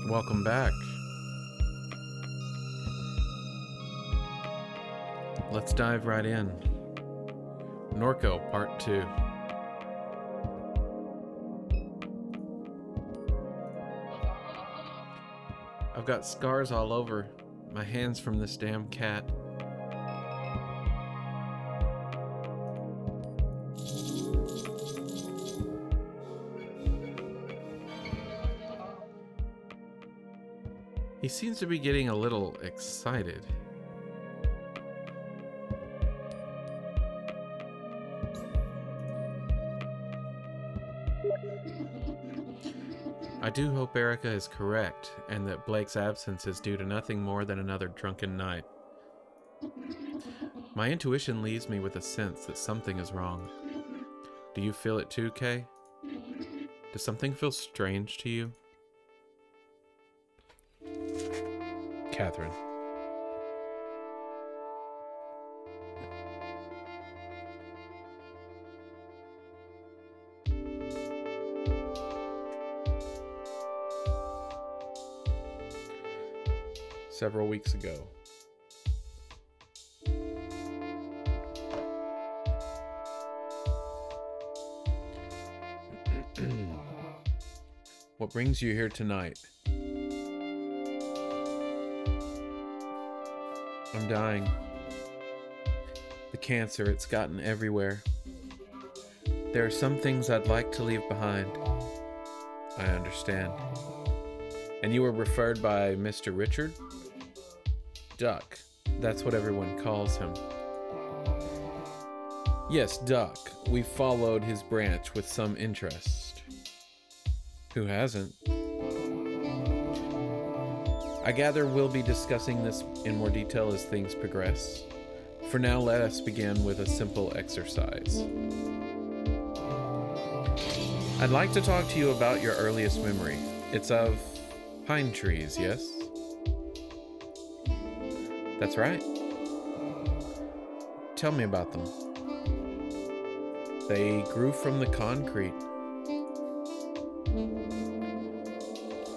Welcome back. Let's dive right in. Norco, Part 2. I've got scars all over my hands from this damn cat. He seems to be getting a little excited. I do hope Erica is correct, and that Blake's absence is due to nothing more than another drunken night. My intuition leaves me with a sense that something is wrong. Do you feel it too, Kay? Does something feel strange to you? Catherine. Several weeks ago. What brings you here tonight? I'm dying. The cancer, it's gotten everywhere. There are some things I'd like to leave behind. I understand. And you were referred by Mr. Richard? Duck. That's what everyone calls him. Yes, Duck. We've followed his branch with some interest. Who hasn't? I gather we'll be discussing this in more detail as things progress. For now, let us begin with a simple exercise. I'd like to talk to you about your earliest memory. It's of pine trees, yes? That's right. Tell me about them. They grew from the concrete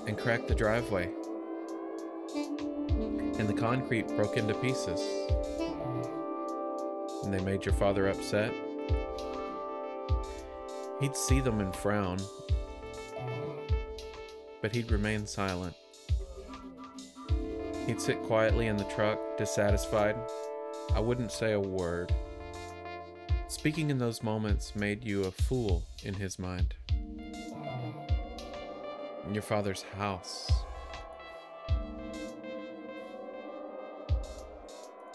and cracked the driveway. And the concrete broke into pieces. And they made your father upset. He'd see them and frown, but he'd remain silent. He'd sit quietly in the truck, dissatisfied. I wouldn't say a word. Speaking in those moments made you a fool in his mind. In your father's house.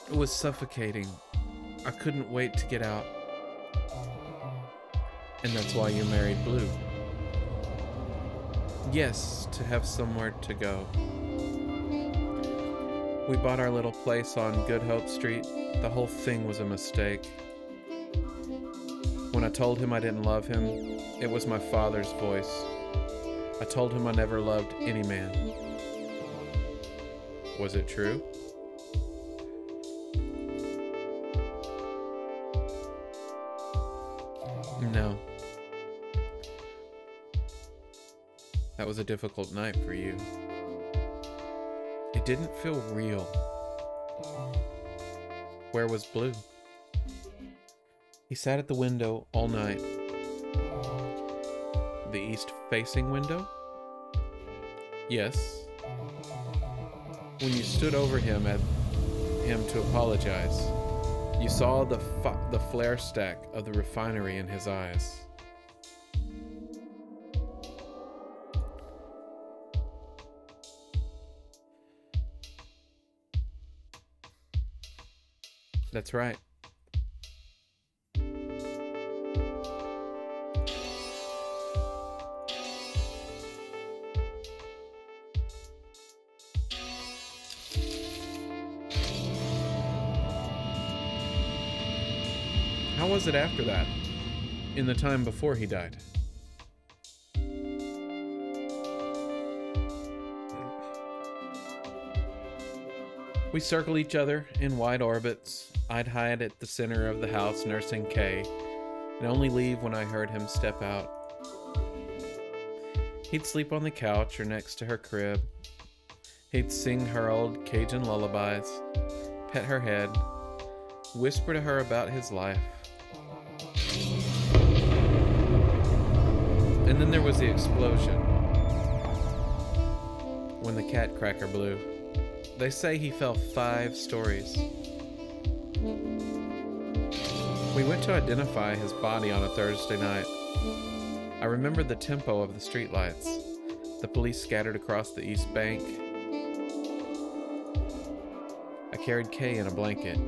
It was suffocating. I couldn't wait to get out. And that's why you married Blue. Yes, to have somewhere to go. We bought our little place on Good Hope Street. The whole thing was a mistake. When I told him I didn't love him, it was my father's voice. I told him I never loved any man. Was it true? No. That was a difficult night for you. It didn't feel real. Where was Blue? He sat at the window all night. The east-facing window? Yes. When you stood over him to apologize, you saw the flare stack of the refinery in his eyes. That's right. How was it after that? In the time before he died? We circled each other in wide orbits. I'd hide at the center of the house nursing Kay, and only leave when I heard him step out. He'd sleep on the couch or next to her crib. He'd sing her old Cajun lullabies, pet her head, whisper to her about his life. And then there was the explosion, when the cat cracker blew. They say he fell 5 stories. We went to identify his body on a Thursday night. I remember the tempo of the streetlights, the police scattered across the East Bank. I carried Kay in a blanket.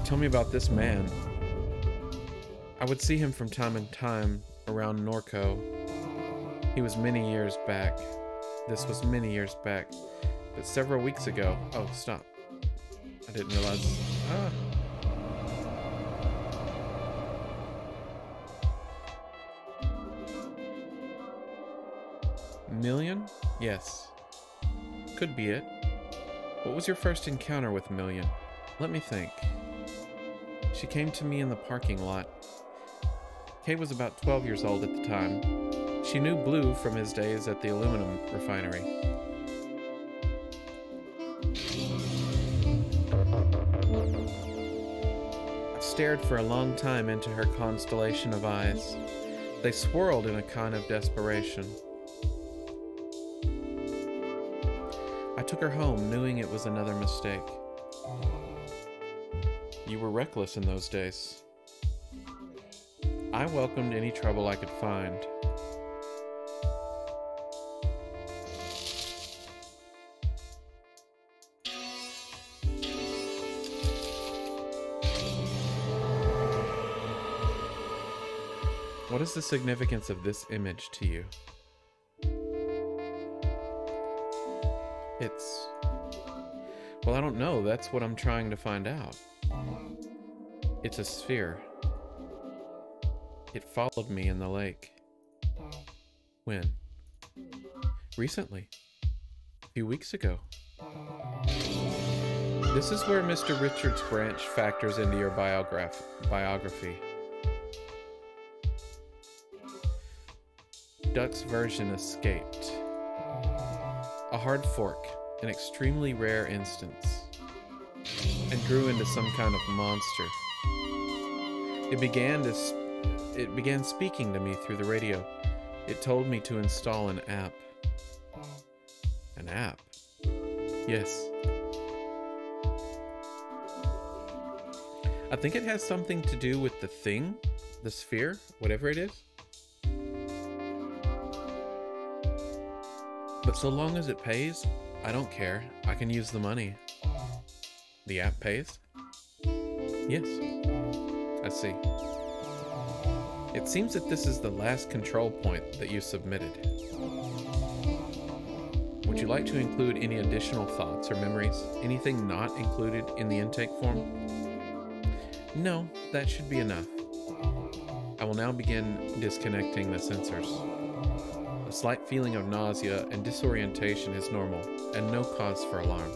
Tell me about this man. I would see him from time to time around Norco. He was many years back. This was many years back. But several weeks ago... Oh, stop. I didn't realize... Million? Yes. Could be it. What was your first encounter with Million? Let me think. She came to me in the parking lot. Kay was about 12 years old at the time. She knew Blue from his days at the aluminum refinery. I stared for a long time into her constellation of eyes. They swirled in a kind of desperation. I took her home, knowing it was another mistake. You were reckless in those days. I welcomed any trouble I could find. What is the significance of this image to you? Well, I don't know. That's what I'm trying to find out. It's a sphere. It followed me in the lake. When? Recently. A few weeks ago. This is where Mr. Richards' branch factors into your biography. Duck's version escaped. A hard fork, an extremely rare instance, and grew into some kind of monster. It began speaking to me through the radio. It told me to install an app. An app? Yes. I think it has something to do with the thing, the sphere, whatever it is. But so long as it pays, I don't care. I can use the money. The app pays? Yes. I see. It seems that this is the last control point that you submitted. Would you like to include any additional thoughts or memories? Anything not included in the intake form? No, that should be enough. I will now begin disconnecting the sensors. A slight feeling of nausea and disorientation is normal, and no cause for alarm.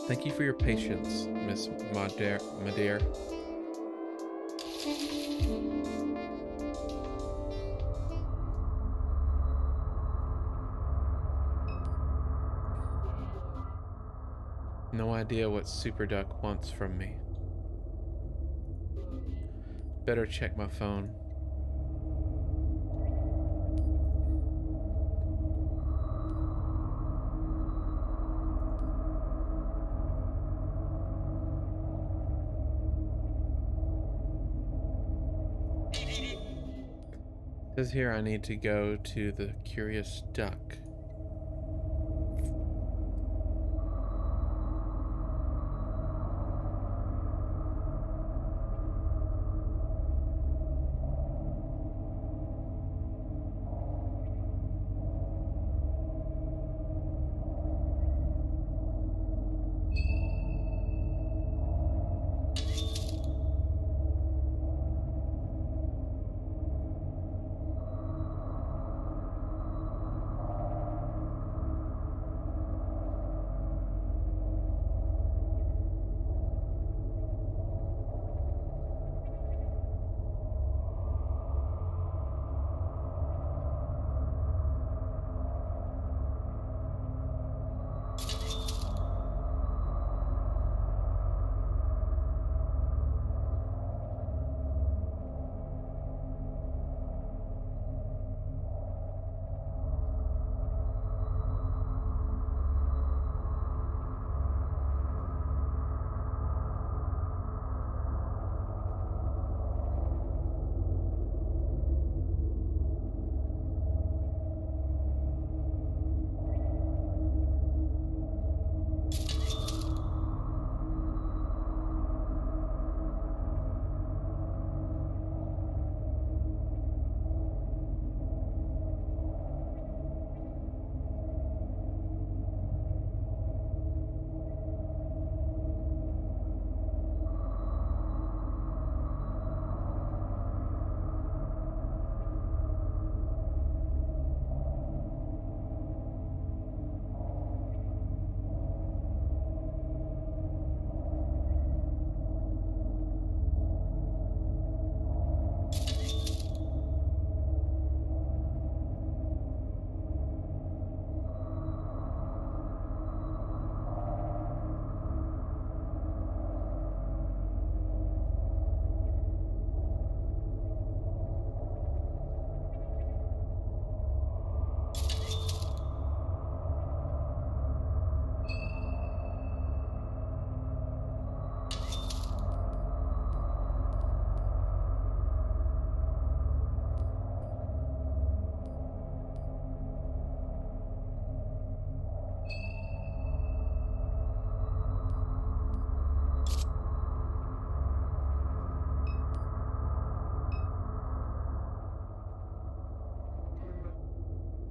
Thank you for your patience, Miss Madere. No idea what Super Duck wants from me. Better check my phone. It says here I need to go to the Curious Duck.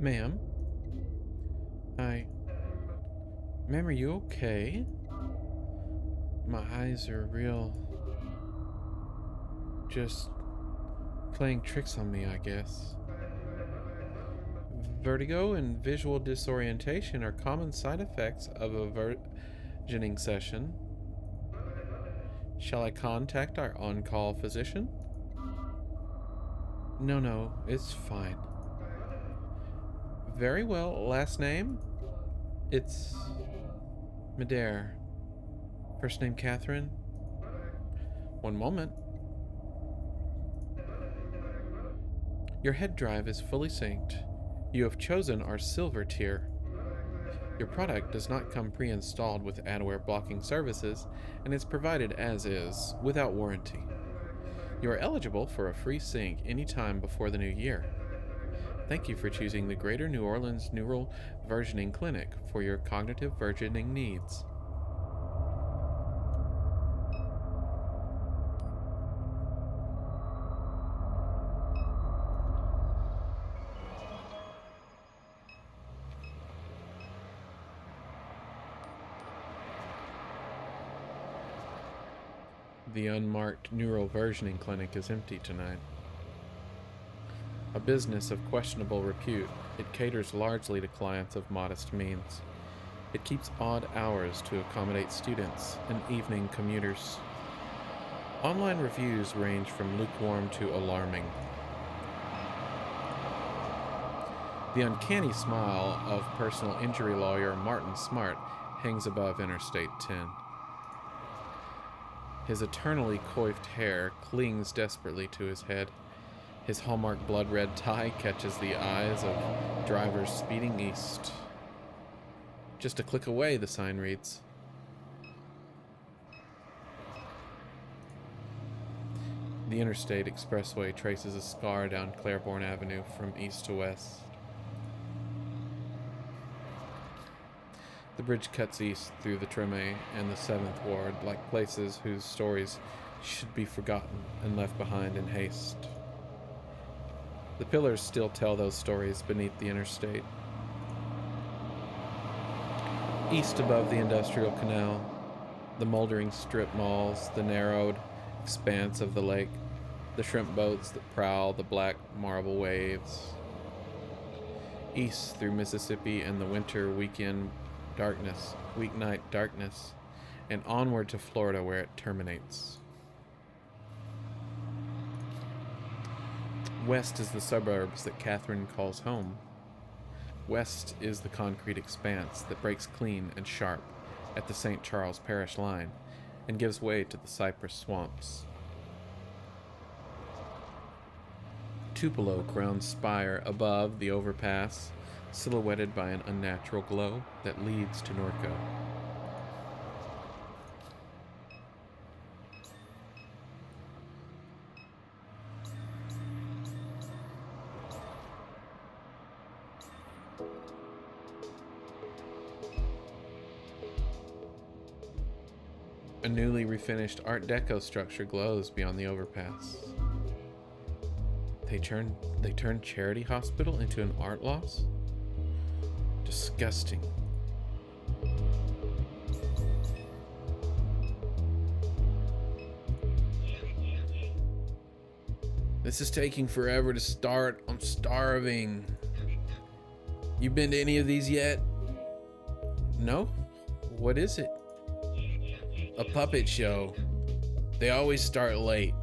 Ma'am? Ma'am, are you okay? My eyes are real... just... playing tricks on me, I guess. Vertigo and visual disorientation are common side effects of a versioning session. Shall I contact our on-call physician? No, it's fine. Very well. Last name? It's... Madare. First name Catherine? One moment. Your head drive is fully synced. You have chosen our silver tier. Your product does not come pre-installed with adware blocking services and is provided as is, without warranty. You are eligible for a free sync anytime before the new year. Thank you for choosing the Greater New Orleans Neural Versioning Clinic for your cognitive versioning needs. The unmarked neural versioning clinic is empty tonight. A business of questionable repute, it caters largely to clients of modest means. It keeps odd hours to accommodate students and evening commuters. Online reviews range from lukewarm to alarming. The uncanny smile of personal injury lawyer Martin Smart hangs above Interstate 10. His eternally coiffed hair clings desperately to his head. His hallmark blood-red tie catches the eyes of drivers speeding east. Just a click away, the sign reads. The Interstate Expressway traces a scar down Claiborne Avenue from east to west. The bridge cuts east through the Treme and the 7th Ward, like places whose stories should be forgotten and left behind in haste. The pillars still tell those stories beneath the interstate. East above the Industrial Canal, the moldering strip malls, the narrowed expanse of the lake, the shrimp boats that prowl the black marble waves. East through Mississippi and the winter weeknight darkness, and onward to Florida where it terminates. West is the suburbs that Catherine calls home. West is the concrete expanse that breaks clean and sharp at the St. Charles Parish line and gives way to the cypress swamps. Tupelo ground spire above the overpass, silhouetted by an unnatural glow that leads to Norco. A newly refinished Art Deco structure glows beyond the overpass. They turned Charity Hospital into an art loss? Disgusting. This is taking forever to start. I'm starving. You been to any of these yet? No? What is it? A puppet show. They always start late.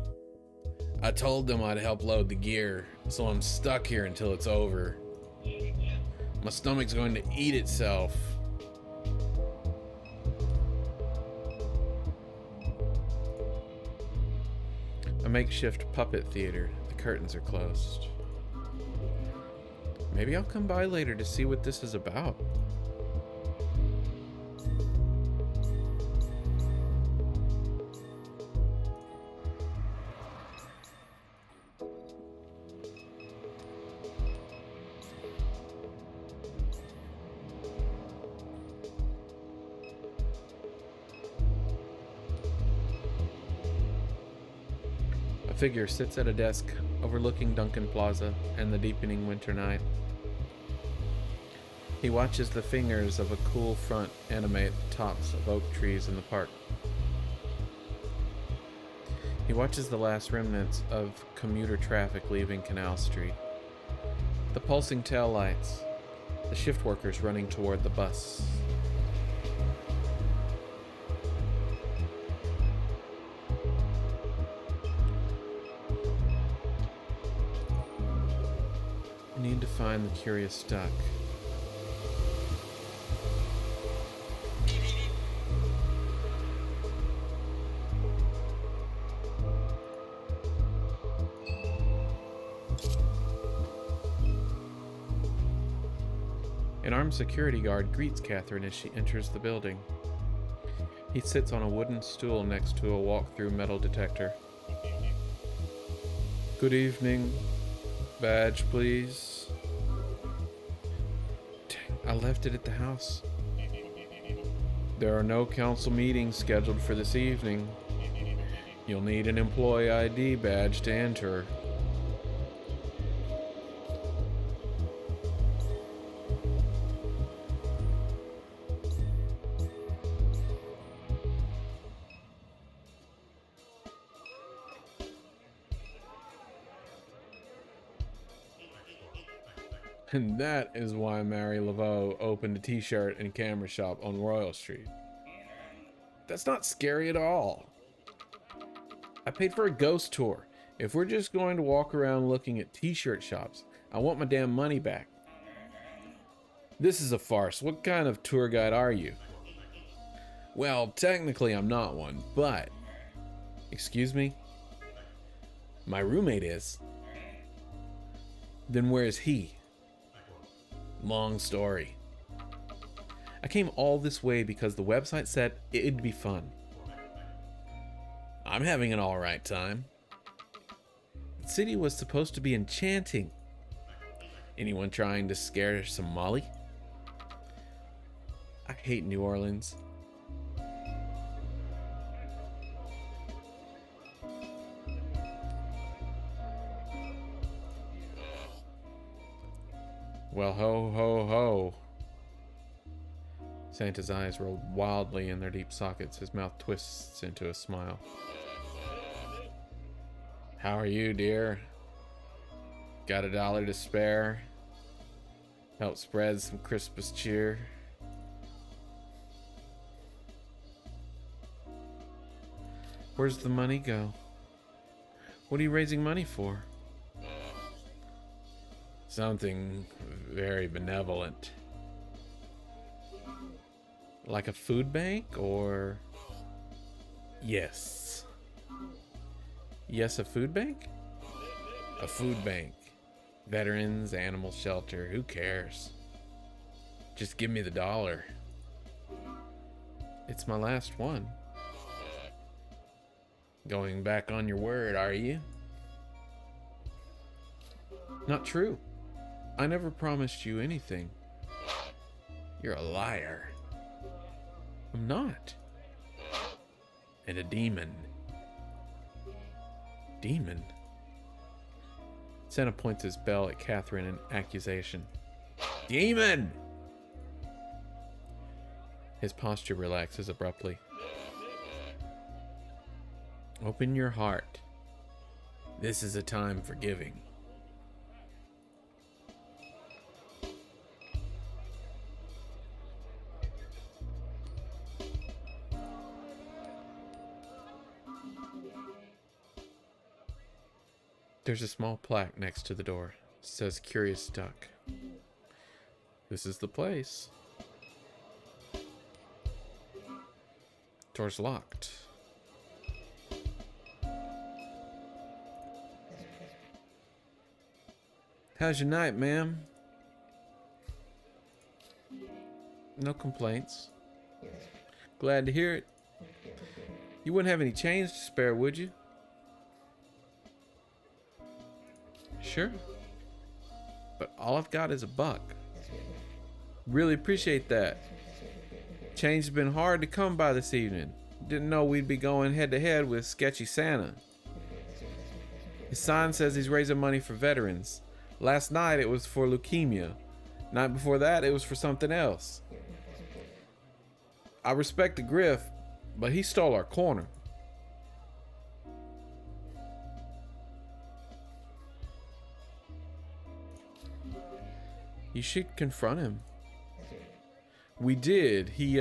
I told them I'd help load the gear, so I'm stuck here until it's over. My stomach's going to eat itself. A makeshift puppet theater. The curtains are closed. Maybe I'll come by later to see what this is about. A figure sits at a desk overlooking Duncan Plaza and the deepening winter night. He watches the fingers of a cool front animate the tops of oak trees in the park. He watches the last remnants of commuter traffic leaving Canal Street. The pulsing tail lights, the shift workers running toward the bus. I need to find the curious duck. An armed security guard greets Catherine as she enters the building. He sits on a wooden stool next to a walk-through metal detector. Good evening. Badge, please. Dang, I left it at the house. There are no council meetings scheduled for this evening. You'll need an employee ID badge to enter. And that is why Mary Laveau opened a t-shirt and camera shop on Royal Street. That's not scary at all. I paid for a ghost tour. If we're just going to walk around looking at t-shirt shops, I want my damn money back. This is a farce. What kind of tour guide are you? Well, technically I'm not one, but... Excuse me? My roommate is. Then where is he? Long story. I came all this way because the website said it'd be fun. I'm having an alright time. The city was supposed to be enchanting. Anyone trying to scare some Molly? I hate New Orleans. Well, ho, ho, ho. Santa's eyes roll wildly in their deep sockets. His mouth twists into a smile. How are you, dear? Got $1 to spare? Help spread some Christmas cheer? Where's the money go? What are you raising money for? Something very benevolent. Like a food bank, or... Yes. Yes, a food bank? A food bank. Veterans, animal shelter, who cares? Just give me the $1. It's my last one. Going back on your word, are you? Not true. I never promised you anything. You're a liar. I'm not. And a demon. Demon? Santa points his bell at Catherine in accusation. Demon! His posture relaxes abruptly. Open your heart. This is a time for giving. There's a small plaque next to the door. It says Curious Duck. This is the place. Door's locked. How's your night, ma'am? No complaints. Glad to hear it. You wouldn't have any change to spare, would you? Sure. But all I've got is $1. Really appreciate that. Change has been hard to come by this evening. Didn't know we'd be going head to head with Sketchy Santa. His sign says he's raising money for veterans. Last night it was for leukemia. Night before that, it was for something else. I respect the Griff, but he stole our corner. You should confront him. We did. He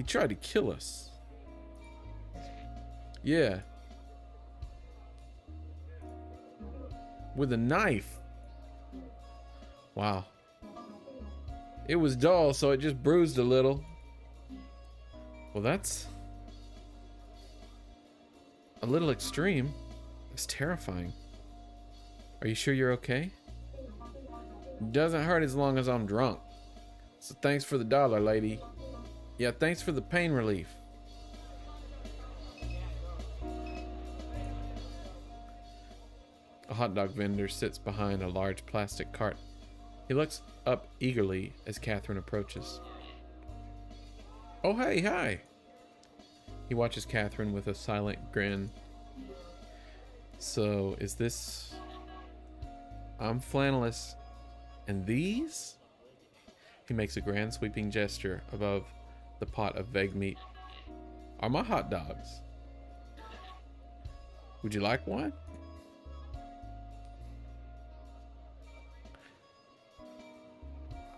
tried to kill us. Yeah. With a knife. Wow. It was dull, so it just bruised a little. Well, that's a little extreme. It's terrifying. Are you sure you're okay? Doesn't hurt as long as I'm drunk. So thanks for the $1, lady. Yeah, thanks for the pain relief. A hot dog vendor sits behind a large plastic cart. He looks up eagerly as Catherine approaches. Oh, hey, hi. He watches Catherine with a silent grin. So, is this... I'm flannelist. And these? He makes a grand sweeping gesture above the pot of vague meat. Are my hot dogs. Would you like one?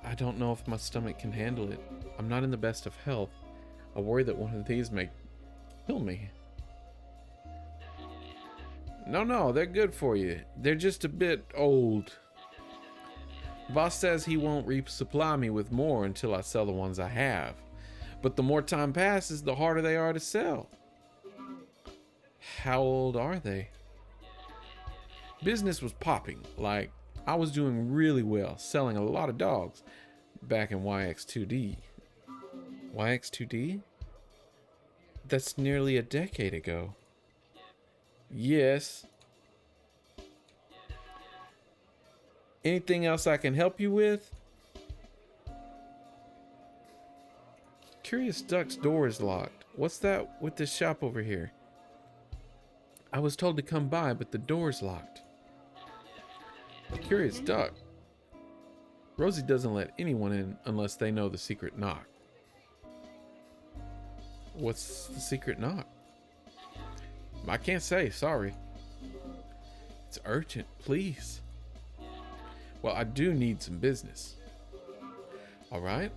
I don't know if my stomach can handle it. I'm not in the best of health. I worry that one of these may kill me. No, they're good for you. They're just a bit old. Boss says he won't resupply me with more until I sell the ones I have. But the more time passes, the harder they are to sell. How old are they? Business was popping. Like, I was doing really well, selling a lot of dogs back in YX2D. YX2D? That's nearly a decade ago. Yes. Anything else I can help you with? Curious Duck's door is locked. What's that with this shop over here? I was told to come by, but the door's locked. Curious Duck. Rosie doesn't let anyone in unless they know the secret knock. What's the secret knock? I can't say, sorry. It's urgent, please. Well, I do need some business. All right.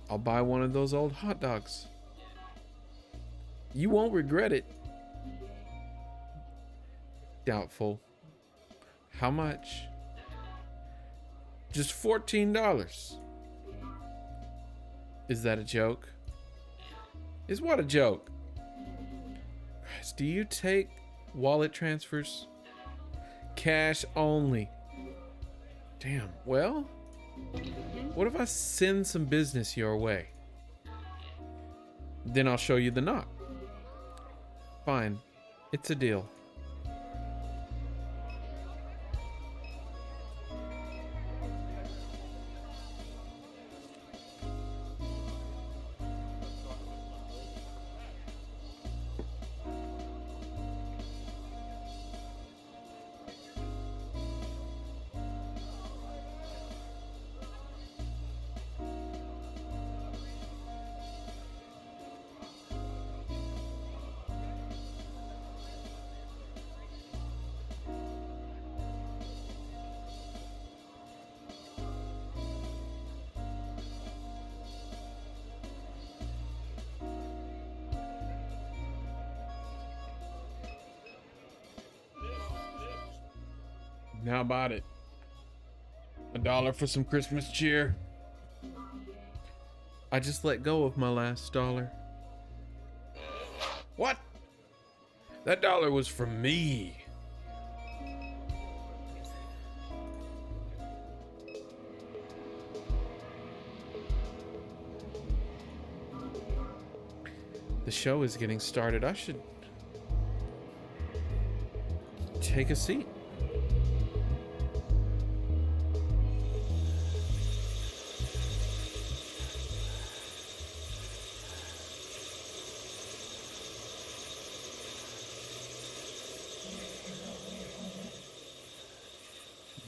I'll buy one of those old hot dogs. You won't regret it. Doubtful. How much? Just $14. Is that a joke? Is what a joke? Christ, do you take wallet transfers? Cash only. Damn, well, what if I send some business your way? Then I'll show you the knock. Fine, it's a deal. How about it? $1 for some Christmas cheer. I just let go of my last $1. What? That $1 was from me. The show is getting started. I should take a seat.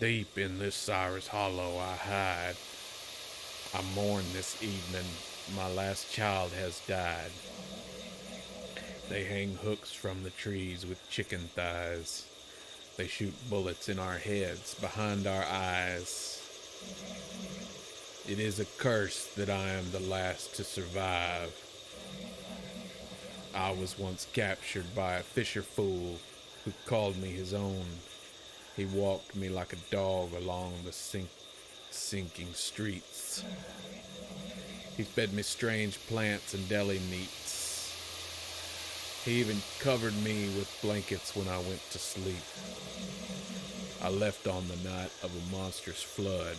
Deep in this Cyrus Hollow I hide. I mourn this evening, my last child has died. They hang hooks from the trees with chicken thighs. They shoot bullets in our heads, behind our eyes. It is a curse that I am the last to survive. I was once captured by a fisher fool who called me his own. He walked me like a dog along the sinking streets. He fed me strange plants and deli meats. He even covered me with blankets when I went to sleep. I left on the night of a monstrous flood.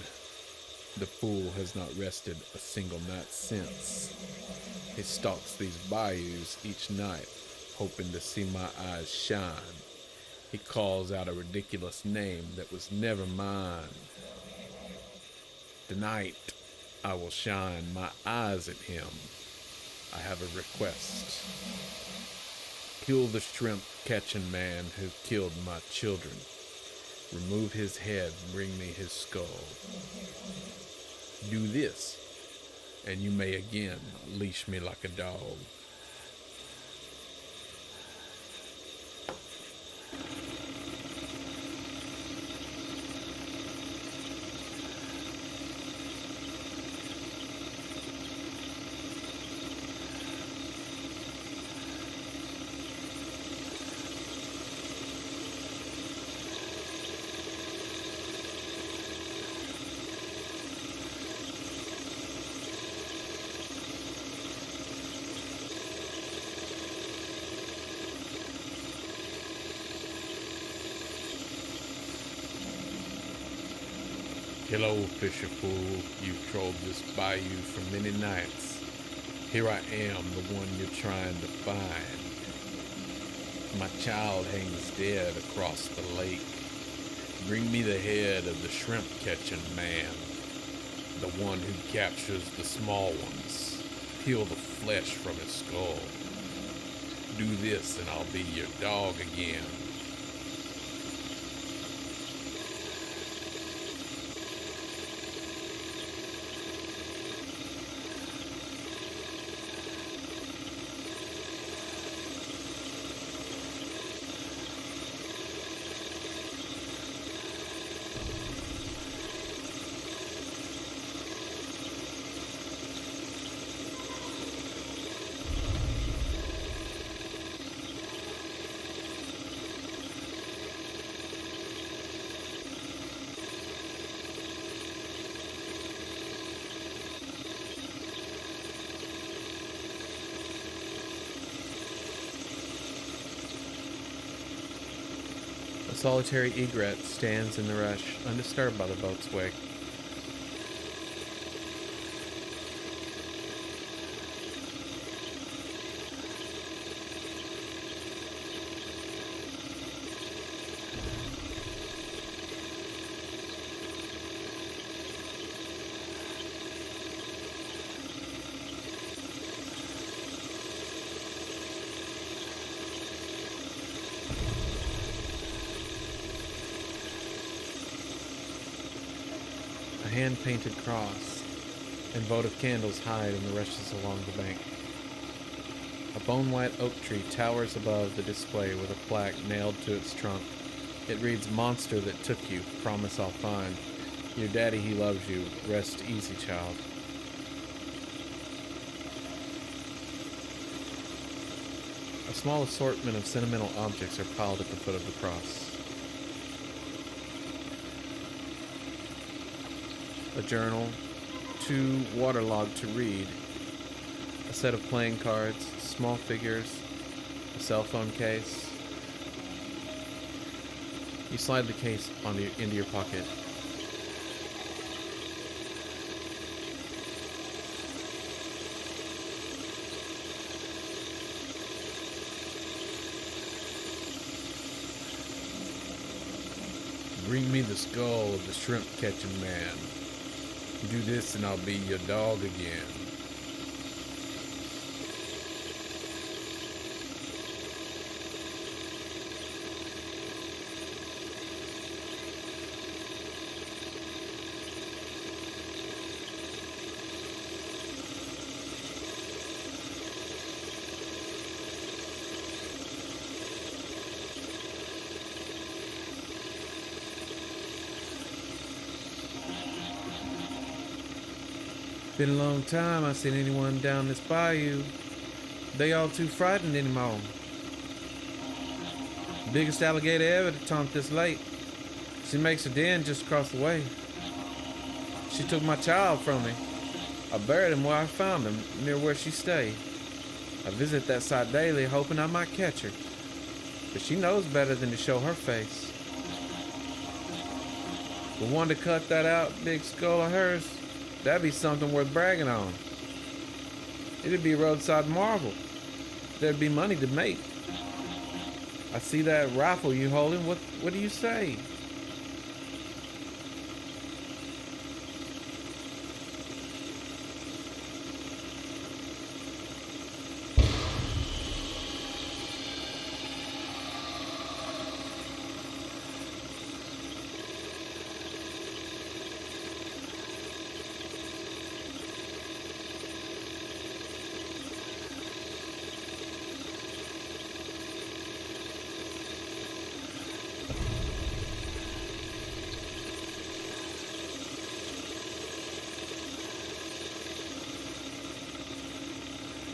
The fool has not rested a single night since. He stalks these bayous each night, hoping to see my eyes shine. He calls out a ridiculous name that was never mine. Tonight, I will shine my eyes at him. I have a request. Kill the shrimp-catching man who killed my children. Remove his head and bring me his skull. Do this, and you may again leash me like a dog. Hello, fisher fool, you've trolled this bayou for many nights. Here I am, the one you're trying to find. My child hangs dead across the lake. Bring me the head of the shrimp-catching man, the one who captures the small ones. Peel the flesh from his skull. Do this and I'll be your dog again. A solitary egret stands in the rush, undisturbed by the boat's wake. A hand-painted cross and votive candles hide in the rushes along the bank. A bone-white oak tree towers above the display with a plaque nailed to its trunk. It reads, "Monster that took you, promise I'll find. Your daddy, he loves you. Rest easy, child." A small assortment of sentimental objects are piled at the foot of the cross. A journal, too waterlogged to read, a set of playing cards, small figures, a cell phone case. You slide the case into your pocket. Bring me the skull of the shrimp-catching man. Do this and I'll be your dog again. Been a long time I seen anyone down this bayou. They all too frightened anymore. Biggest alligator ever to taunt this lake. She makes her den just across the way. She took my child from me. I buried him where I found him, near where she stayed. I visit that site daily, hoping I might catch her. But she knows better than to show her face. But one to cut that out big skull of hers, that'd be something worth bragging on. It'd be a roadside marvel. There'd be money to make. I see that rifle you holding. What do you say?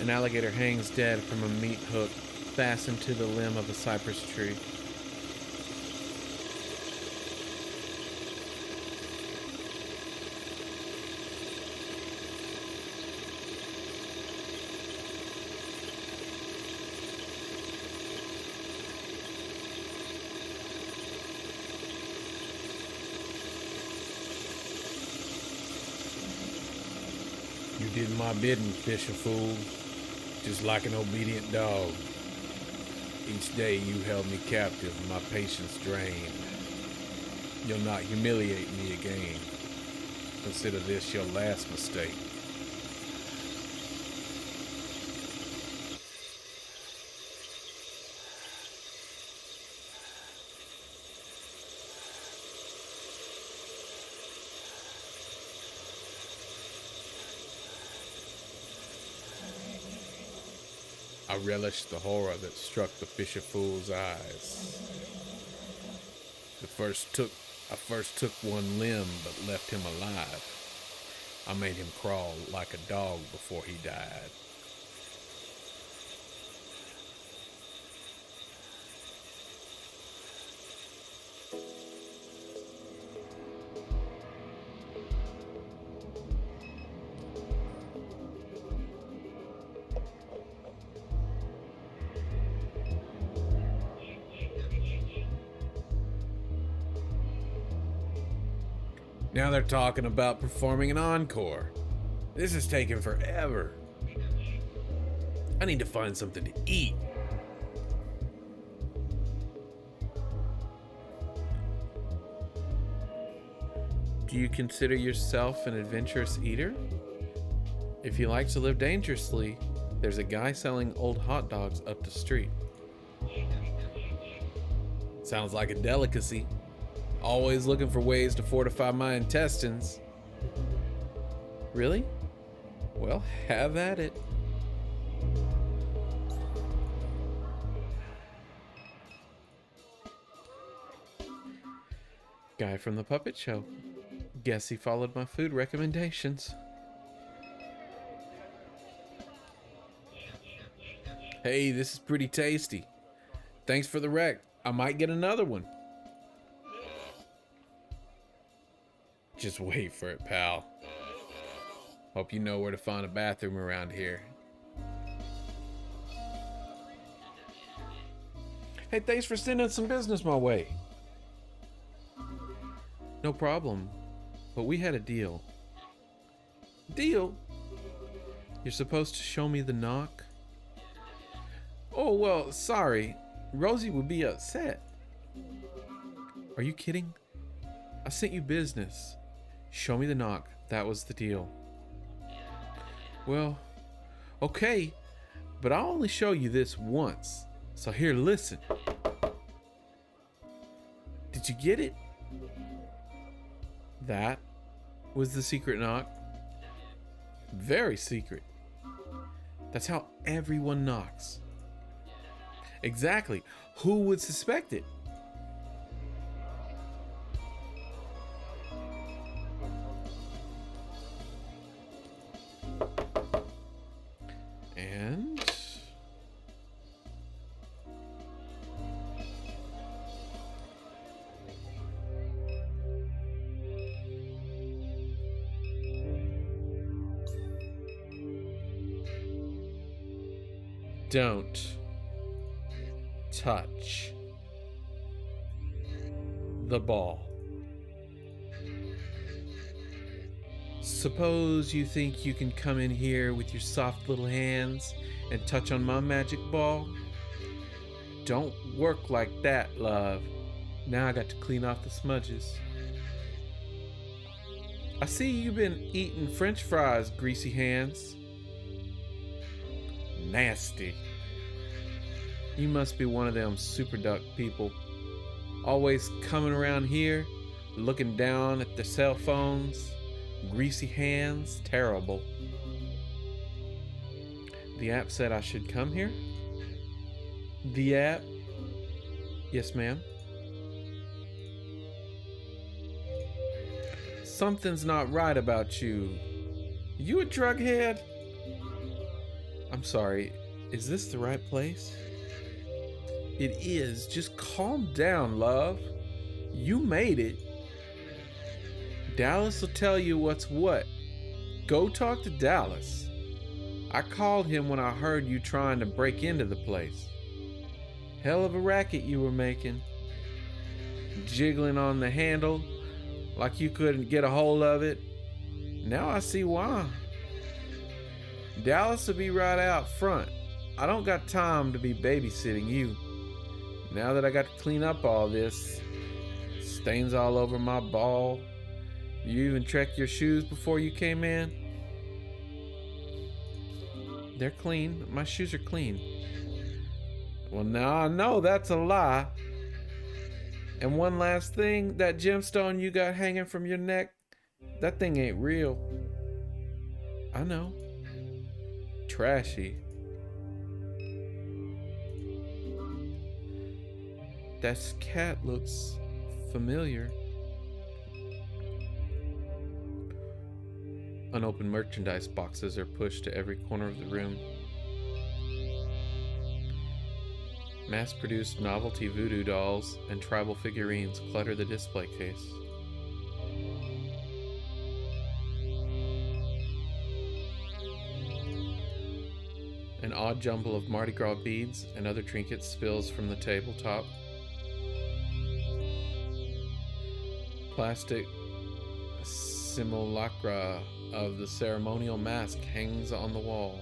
An alligator hangs dead from a meat hook fastened to the limb of a cypress tree. You did my bidding, fisher fool. Just like an obedient dog. Each day you held me captive, my patience drained. You'll not humiliate me again. Consider this your last mistake. I relished the horror that struck the fisher fool's eyes. I first took one limb, but left him alive. I made him crawl like a dog before he died. Now they're talking about performing an encore. This is taking forever. I need to find something to eat. Do you consider yourself an adventurous eater? If you like to live dangerously, there's a guy selling old hot dogs up the street. Sounds like a delicacy. Always looking for ways to fortify my intestines. Really? Well, have at it. Guy from the puppet show. Guess he followed my food recommendations. Hey, this is pretty tasty. Thanks for the rec. I might get another one. Just wait for it, pal. Hope you know where to find a bathroom around here. Hey, thanks for sending some business my way. No problem, but we had a deal. Deal? You're supposed to show me the knock? Oh, well, sorry. Rosie would be upset. Are you kidding? I sent you business. Show me the knock. That was the deal. Well, okay, but I'll only show you this once. So here, listen. Did you get it? That was the secret knock. Very secret. That's how everyone knocks. Exactly. Who would suspect it? Don't touch the ball. Suppose you think you can come in here with your soft little hands and touch on my magic ball? Don't work like that, love. Now I got to clean off the smudges. I see you've been eating French fries, greasy hands. Nasty. You must be one of them super duck people. Always coming around here, looking down at their cell phones. Greasy hands, terrible. The app said I should come here? The app? Yes, ma'am. Something's not right about you. You a drug head? I'm sorry, is this the right place? It is. Just calm down, love. You made it. Dallas will tell you what's what. Go talk to Dallas. I called him when I heard you trying to break into the place. Hell of a racket you were making. Jiggling on the handle like you couldn't get a hold of it. Now I see why. Dallas will be right out front. I don't got time to be babysitting you. Now that I got to clean up all this, stains all over my ball. You even checked your shoes before you came in? They're clean. My shoes are clean. Well, now I know that's a lie. And one last thing, that gemstone you got hanging from your neck, that thing ain't real. I know. Trashy. That cat looks familiar. Unopened merchandise boxes are pushed to every corner of the room. Mass-produced novelty voodoo dolls and tribal figurines clutter the display case. An odd jumble of Mardi Gras beads and other trinkets spills from the tabletop. Plastic simulacra of the ceremonial mask hangs on the wall.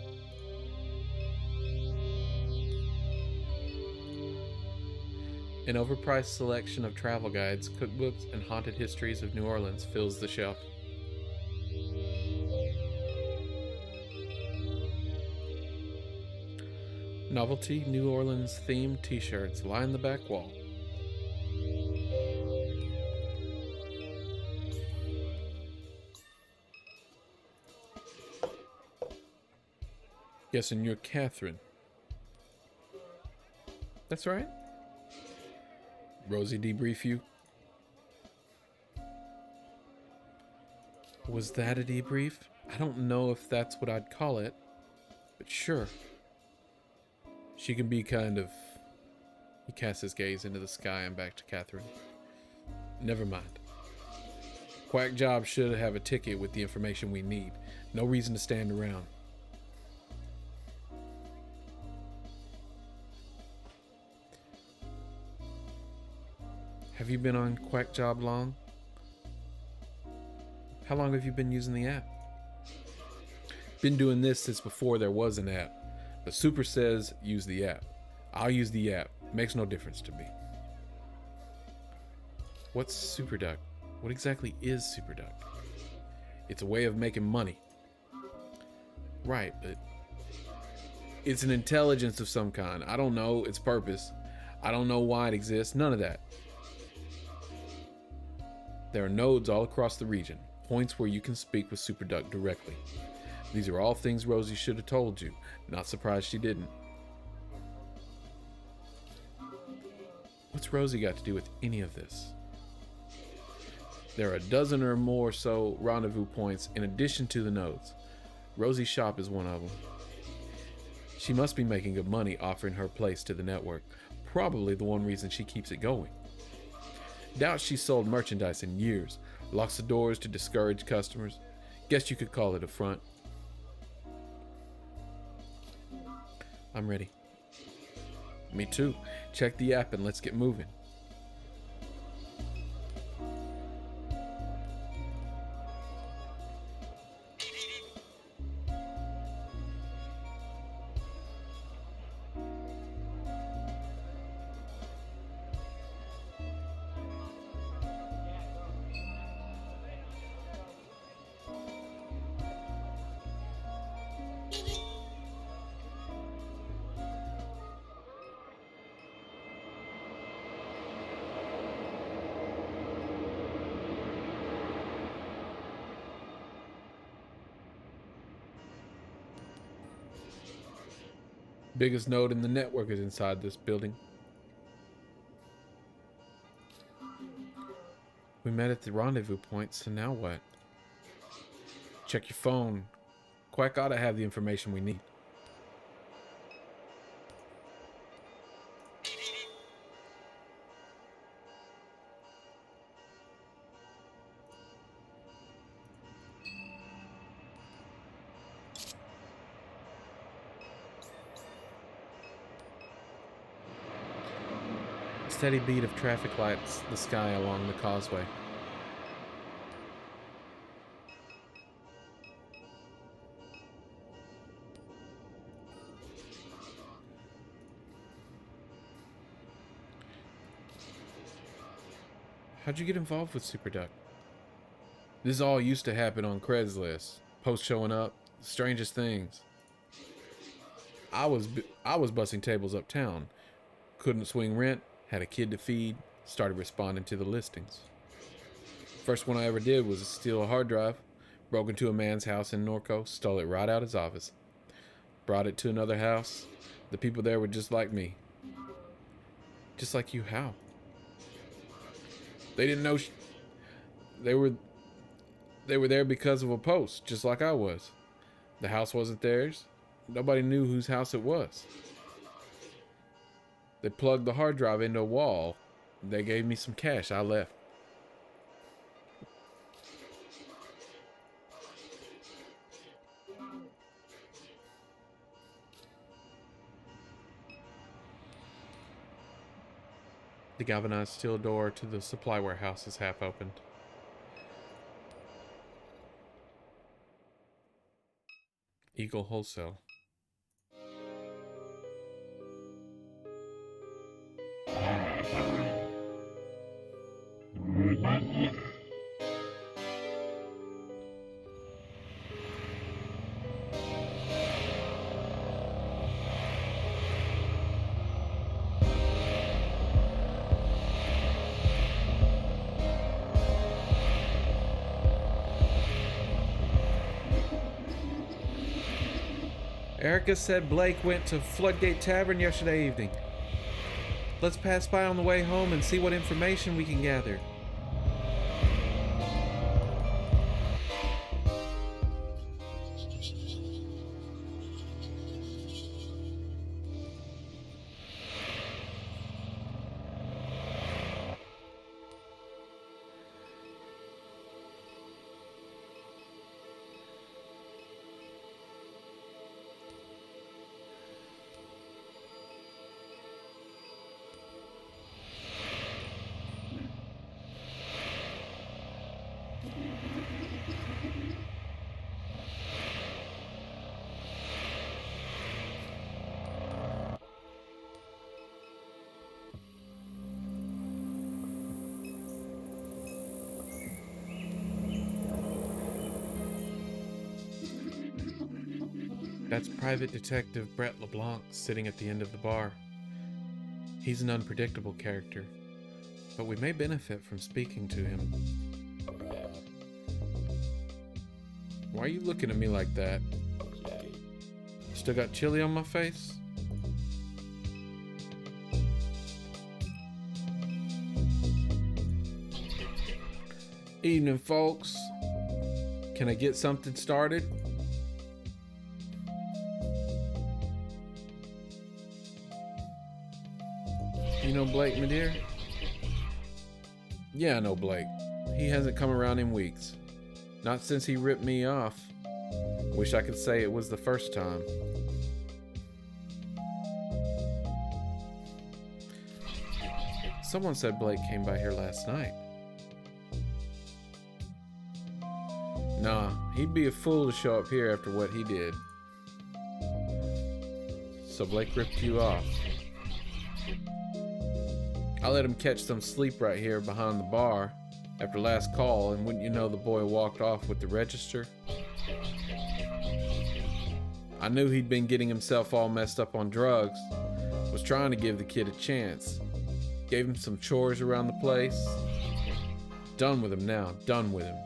An overpriced selection of travel guides, cookbooks, and haunted histories of New Orleans fills the shelf. Novelty New Orleans themed t-shirts line the back wall. Guessing you're Catherine. That's right. Rosie debrief you? Was that a debrief? I don't know if that's what I'd call it, but sure. She can be kind of... He casts his gaze into the sky and back to Catherine. Never mind. Quack Job should have a ticket with the information we need. No reason to stand around. Have you been on Quack Job long? How long have you been using the app? Been doing this since before there was an app. The super says use the app. I'll use the app. Makes no difference to me. What's SuperDuck? What exactly is SuperDuck? It's a way of making money. Right, but it's an intelligence of some kind. I don't know its purpose. I don't know why it exists. None of that. There are nodes all across the region, points where you can speak with SuperDuck directly. These are all things Rosie should have told you. Not surprised she didn't. What's Rosie got to do with any of this? There are a dozen or more so rendezvous points in addition to the nodes. Rosie's shop is one of them. She must be making good money offering her place to the network. Probably the one reason she keeps it going. Doubt she's sold merchandise in years. Locks the doors to discourage customers. Guess you could call it a front. I'm ready. Me too. Check the app and let's get moving. Biggest node in the network is inside this building. We met at the rendezvous point, so now what? Check your phone. Quack ought to have the information we need. A steady beat of traffic lights the sky along the causeway. How'd you get involved with Superduck? This all used to happen on Craigslist. Posts showing up, strangest things. I was busting tables uptown. Couldn't swing rent, had a kid to feed, started responding to the listings. First one I ever did was steal a hard drive. Broke into a man's house in Norco, stole it right out his office. Brought it to another house. The people there were just like me. Just like you, how? They didn't know they were there because of a post, just like I was. The house wasn't theirs. Nobody knew whose house it was. They plugged the hard drive into a wall. They gave me some cash. I left. The galvanized steel door to the supply warehouse is half opened. Eagle Wholesale. Erica said Blake went to Floodgate Tavern yesterday evening. Let's pass by on the way home and see what information we can gather. That's Private Detective Brett LeBlanc sitting at the end of the bar. He's an unpredictable character, but we may benefit from speaking to him. Why are you looking at me like that? Still got chili on my face? Evening, folks. Can I get something started? You know Blake, my dear? Yeah, I know Blake. He hasn't come around in weeks. Not since he ripped me off. Wish I could say it was the first time. Someone said Blake came by here last night. Nah, he'd be a fool to show up here after what he did. So Blake ripped you off. I let him catch some sleep right here behind the bar after last call, and wouldn't you know, the boy walked off with the register. I knew he'd been getting himself all messed up on drugs. Was trying to give the kid a chance. Gave him some chores around the place. Done with him now, done with him.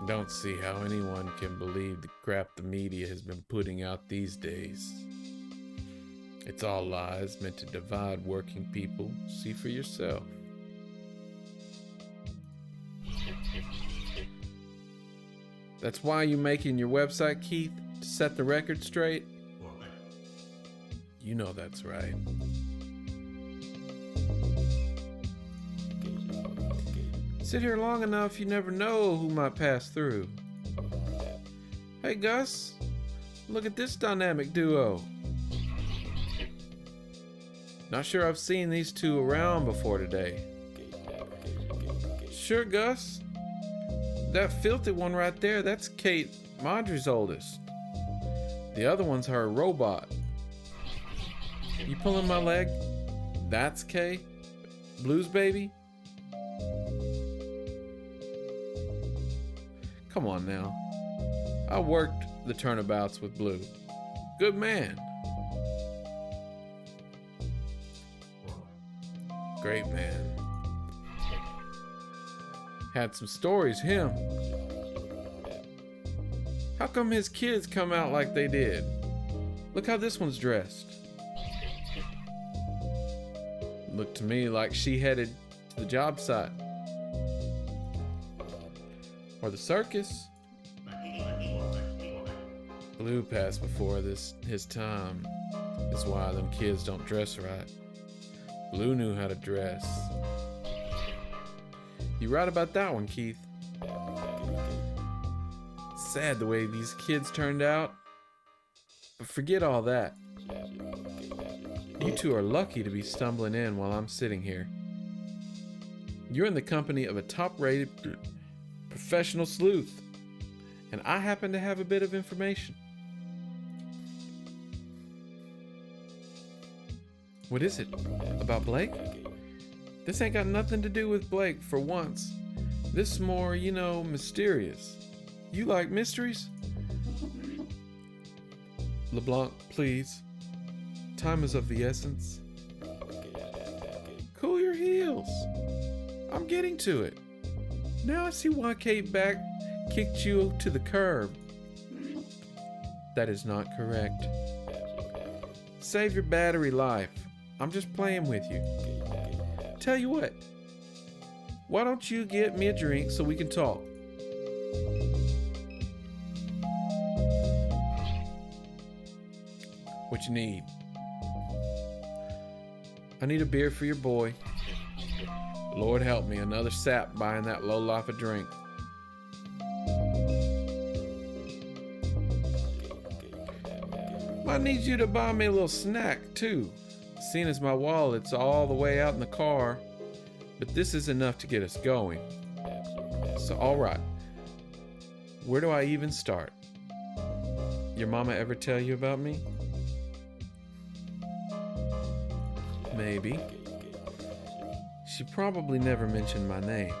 Don't see how anyone can believe the crap the media has been putting out these days. It's all lies meant to divide working people. See for yourself. That's why you making your website, Keith? To set the record straight? You know that's right. Sit here long enough, you never know who might pass through. Hey Gus, look at this dynamic duo. Not sure I've seen these two around before today. Sure, Gus. That filthy one right there, that's Kate, Marjorie's oldest. The other one's her robot. You pulling my leg? That's Kay? Blues baby? Come on now. I worked the turnabouts with Blue. Good man. Great man. Had some stories, him. How come his kids come out like they did? Look how this one's dressed. Looked to me like she headed to the job site. Or the circus. Blue passed before his time. That's why them kids don't dress right. Blue knew how to dress. You right about that one, Keith. Sad the way these kids turned out. But forget all that. You two are lucky to be stumbling in while I'm sitting here. You're in the company of a top-rated professional sleuth, and I happen to have a bit of information. What is it? About Blake? This ain't got nothing to do with Blake for once. This is more, mysterious. You like mysteries? LeBlanc, please. Time is of the essence. Cool your heels. I'm getting to it. Now I see why Kate back kicked you to the curb. That is not correct. Save your battery life. I'm just playing with you. Tell you what. Why don't you get me a drink so we can talk? What you need? I need a beer for your boy. Lord help me, another sap buying that lowlife a drink. I need you to buy me a little snack too. Seeing as my wallet's all the way out in the car, but this is enough to get us going. So alright, where do I even start? Your mama ever tell you about me? Maybe. She probably never mentioned my name.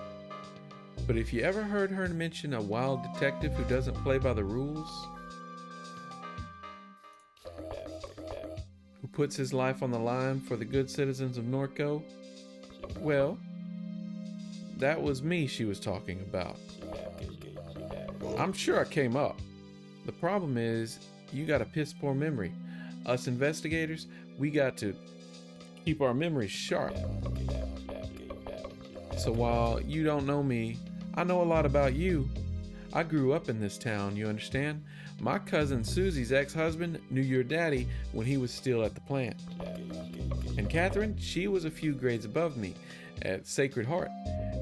But if you ever heard her mention a wild detective who doesn't play by the rules, who puts his life on the line for the good citizens of Norco, well, that was me she was talking about. I'm sure I came up. The problem is, you got a piss poor memory. Us investigators, we got to keep our memories sharp. So while you don't know me, I know a lot about you. I grew up in this town, you understand? My cousin Susie's ex-husband knew your daddy when he was still at the plant. And Catherine, she was a few grades above me at Sacred Heart,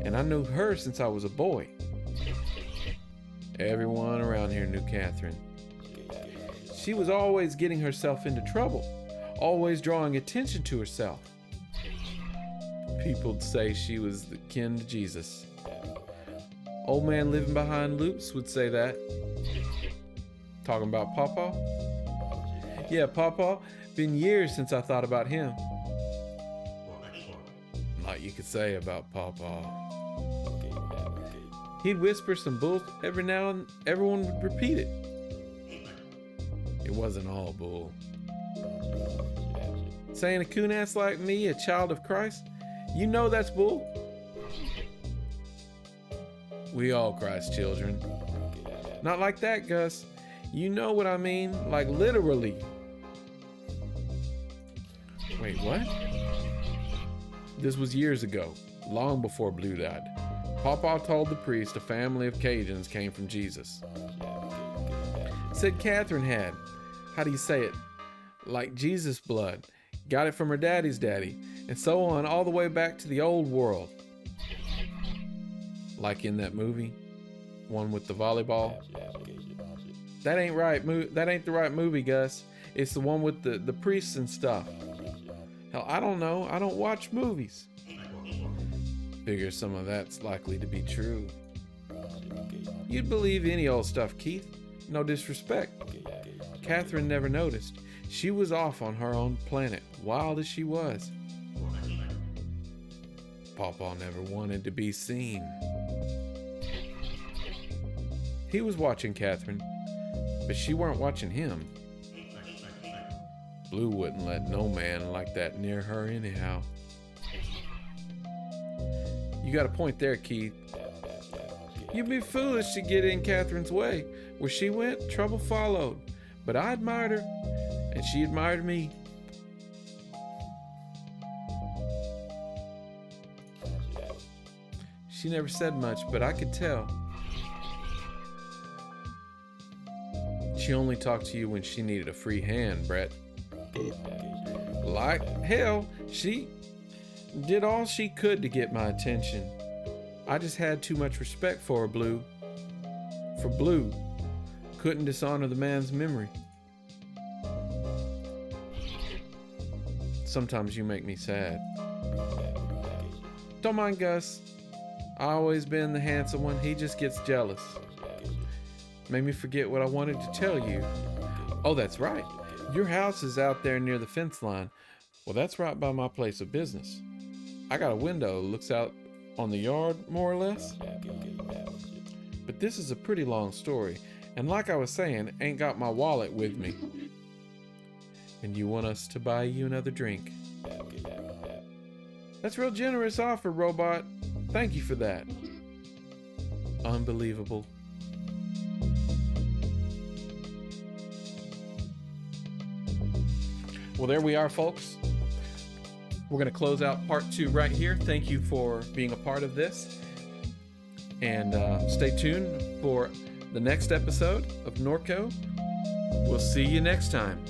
and I knew her since I was a boy. Everyone around here knew Catherine. She was always getting herself into trouble, always drawing attention to herself. People'd say she was the kin to Jesus. Old man living behind loops would say that. Talking about Pawpaw? Yeah, Pawpaw. Been years since I thought about him. Like you could say about Pawpaw. He'd whisper some bull every now and everyone would repeat it. It wasn't all bull. Saying a coon ass like me, a child of Christ, you know that's bull. We all Christ's children. Not like that, Gus. You know what I mean, like literally. Wait, what? This was years ago, long before Blue died. Pawpaw told the priest a family of Cajuns came from Jesus. Said Catherine had, how do you say it, like Jesus blood, got it from her daddy's daddy, and so on all the way back to the old world. Like in that movie, one with the volleyball. That ain't right. That ain't the right movie, Gus. It's the one with the priests and stuff. Hell, I don't know. I don't watch movies. Figure some of that's likely to be true. You'd believe any old stuff, Keith. No disrespect. Catherine never noticed. She was off on her own planet, wild as she was. Pawpaw never wanted to be seen. He was watching Catherine, but she weren't watching him. Blue wouldn't let no man like that near her anyhow. You got a point there, Keith. You'd be foolish to get in Catherine's way. Where she went, trouble followed. But I admired her, and she admired me. She never said much, but I could tell. She only talked to you when she needed a free hand, Brett. Like hell, she did all she could to get my attention. I just had too much respect for her, Blue. For Blue, couldn't dishonor the man's memory. Sometimes you make me sad. Don't mind Gus. I always been the handsome one. He just gets jealous. Made me forget what I wanted to tell you. Oh, that's right. Your house is out there near the fence line. Well, that's right by my place of business. I got a window that looks out on the yard, more or less. But this is a pretty long story, and like I was saying, ain't got my wallet with me. And you want us to buy you another drink? That's real generous offer, Robot. Thank you for that. Unbelievable. Well, there we are, folks. We're going to close out part 2 right here. Thank you for being a part of this. And stay tuned for the next episode of Norco. We'll see you next time.